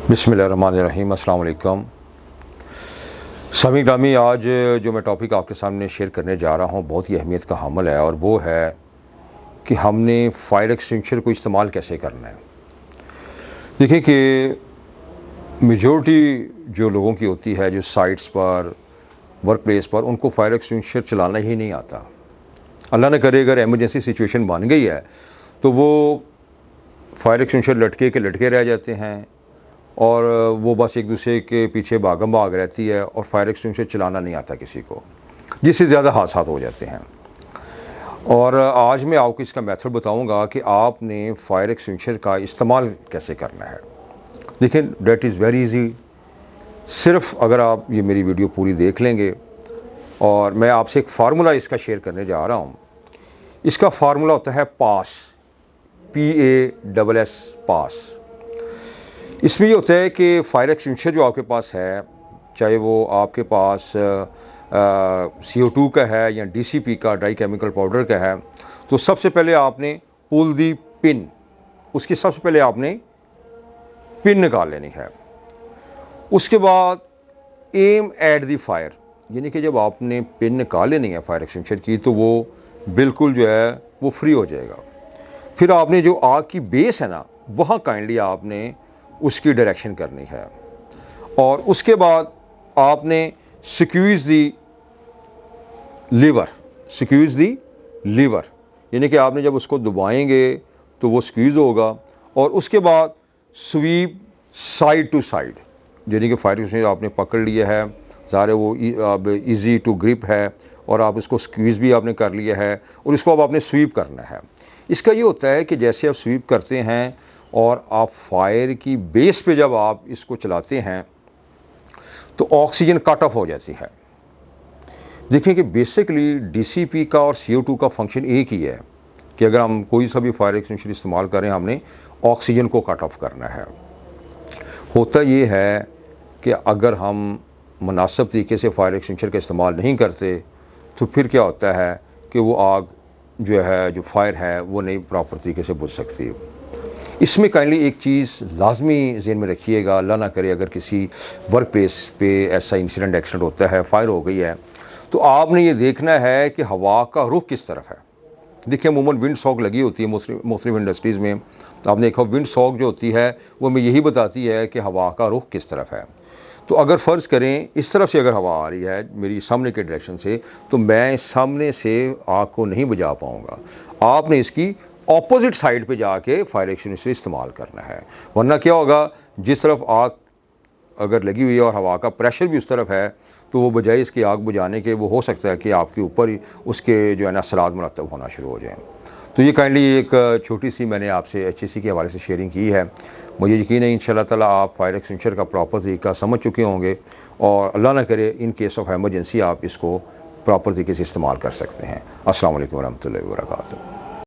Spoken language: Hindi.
बिस्मिल्लाहिर्रहमानिर्रहीम, अस्सलाम वालेकुम। समी ग्रामी, आज जो मैं टॉपिक आपके सामने शेयर करने जा रहा हूँ बहुत ही अहमियत का हामिल है और वो है कि हमने फायर एक्सटिंग्विशर को इस्तेमाल कैसे करना है। देखिए कि मेजॉरिटी जो लोगों की होती है, जो साइट्स पर, वर्क प्लेस पर, उनको फायर एक्सटिंग्विशर चलाना ही नहीं आता। अल्लाह न करे अगर एमरजेंसी सिचुएशन बन गई है तो वो फायर एक्सटिंग्विशर लटके के लटके रह जाते हैं और वो बस एक दूसरे के पीछे भागम भाग रहती है और फायर एक्सटिंग्विशर चलाना नहीं आता किसी को, जिससे ज़्यादा हादसा हो जाते हैं। और आज मैं आपको इसका मेथड बताऊंगा कि आपने फायर एक्सटिंग्विशर का इस्तेमाल कैसे करना है। देखिए, डेट इज़ वेरी इजी। सिर्फ अगर आप ये मेरी वीडियो पूरी देख लेंगे और मैं आपसे एक फार्मूला इसका शेयर करने जा रहा हूँ। इसका फार्मूला होता है पास, PASS, पास। इसमें ये होता है कि फायर एक्सटिंग्विशर जो आपके पास है, चाहे वो आपके पास CO2 का है या DCP का, डाई केमिकल पाउडर का है, तो सबसे पहले आपने पुल दी पिन, उसकी सबसे पहले आपने पिन निकाल लेनी है। उसके बाद एम एट द फायर, यानी कि जब आपने पिन निकाल लेनी है फायर एक्सटिंग्विशर की तो वो बिल्कुल जो है वो फ्री हो जाएगा। फिर आपने जो आग की बेस है ना, वहाँ काइंडली आपने उसकी डायरेक्शन करनी है और उसके बाद आपने स्क्वीज दी लीवर, यानी कि आपने जब उसको दबाएंगे तो वो स्क्वीज होगा और उसके बाद स्वीप साइड टू साइड, यानी कि फायर एक्सटिंग्विशर आपने पकड़ लिया है, ज़ाहिर है वो अब इजी टू ग्रिप है और आप उसको स्क्वीज भी आपने कर लिया है और इसको अब आपने स्वीप करना है। इसका ये होता है कि जैसे आप स्वीप करते हैं और आप फायर की बेस पे जब आप इसको चलाते हैं तो ऑक्सीजन कट ऑफ हो जाती है। देखिए कि बेसिकली DCP का और CO2 का फंक्शन एक ही है कि अगर हम कोई सा भी फायर एक्सटिंग्विशर इस्तेमाल करें, हमने ऑक्सीजन को कट ऑफ करना है। होता ये है कि अगर हम मुनासिब तरीके से फायर एक्सटिंग्विशर का इस्तेमाल नहीं करते तो फिर क्या होता है कि वो आग जो है, जो फायर है, वो नहीं प्रॉपर तरीके से बुझ सकती। इसमें काइंडली एक चीज़ लाजमी ज़हन में रखिएगा, अल्लाह ना करे अगर किसी वर्क प्लेस पे ऐसा इंसिडेंट एक्सीडेंट होता है, फायर हो गई है, तो आपने ये देखना है कि हवा का रुख किस तरफ है। देखिए, अमूमन विंड सॉक लगी होती है मुख्तलिफ इंडस्ट्रीज़ में, तो आपने देखा विंड सॉक जो होती है वो हमें यही बताती है कि हवा का रुख किस तरफ है। तो अगर फ़र्ज़ करें इस तरफ से अगर हवा आ रही है मेरी सामने के डायरेक्शन से, तो मैं सामने से आग को नहीं बुझा पाऊँगा। आपने इसकी ऑपोजिट साइड पे जाके फायर एक्सटिंग्विशर इस्तेमाल करना है, वरना क्या होगा, जिस तरफ आग अगर लगी हुई है और हवा का प्रेशर भी उस तरफ है तो वो बजाय इसकी आग बुझाने के वो हो सकता है कि आपके ऊपर ही उसके जो है ना असरात मुरतब होना शुरू हो जाएं। तो ये काइंडली एक छोटी सी मैंने आपसे HSC के हवाले से शेयरिंग की है। मुझे यकीन है इंशाल्लाह ताला आप फायर एक्सटिंग्विशर का प्रॉपर तरीका समझ चुके होंगे और अल्लाह ना करे इन केस ऑफ एमरजेंसी आप इसको प्रॉपर तरीके से इस्तेमाल कर सकते हैं। अस्सलाम वालेकुम वरहमतुल्लाहि वबरकातुहू।